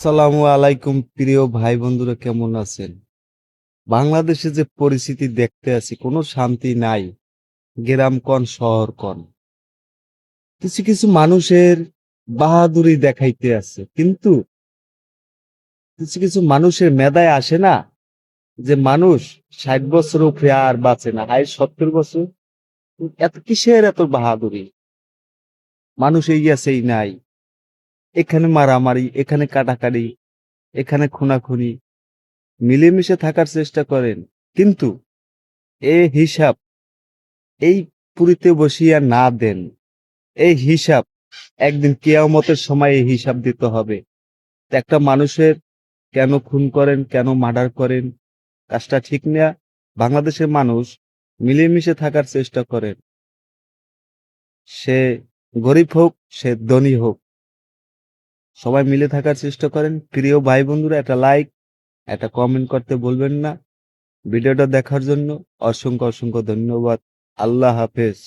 আসসালামু আলাইকুম প্রিয় ভাই বন্ধুরা, কেমন আছেন? বাংলাদেশে যে পরিস্থিতি দেখতে আছি, কোনো শান্তি নাই। গ্রাম কন শহর কন, কিছু কিছু মানুষের বাহাদুরি দেখাইতে আছে, কিন্তু কিছু কিছু মানুষের মেধায় আসে না যে মানুষ 60 বছর উপরে আর বাঁচে না, হাই 70 বছর। এত কিসের এত বাহাদুরি? মানুষ এই আছেই নাই, এখানে মারামারি, এখানে কাটাকাটি, এখানে খুনাখুনি। মিলেমিশে থাকার চেষ্টা করেন, কিন্তু এ হিসাব এই পুরীতে বসিয়া না দেন। এই হিসাব একদিন কিয়ামতের সময় এই হিসাব দিতে হবে। একটা মানুষের কেন খুন করেন, কেন মার্ডার করেন, কাজটা ঠিক না। বাংলাদেশের মানুষ মিলেমিশে থাকার চেষ্টা করেন, সে গরিব হোক, সে ধনী হোক, সবাই মিলে থাকার চেষ্টা করেন। প্রিয় ভাই বন্ধুরা, একটা লাইক, একটা কমেন্ট করতে বলবেন না। ভিডিওটা দেখার জন্য অসংখ্য অসংখ্য ধন্যবাদ। আল্লাহ হাফেজ।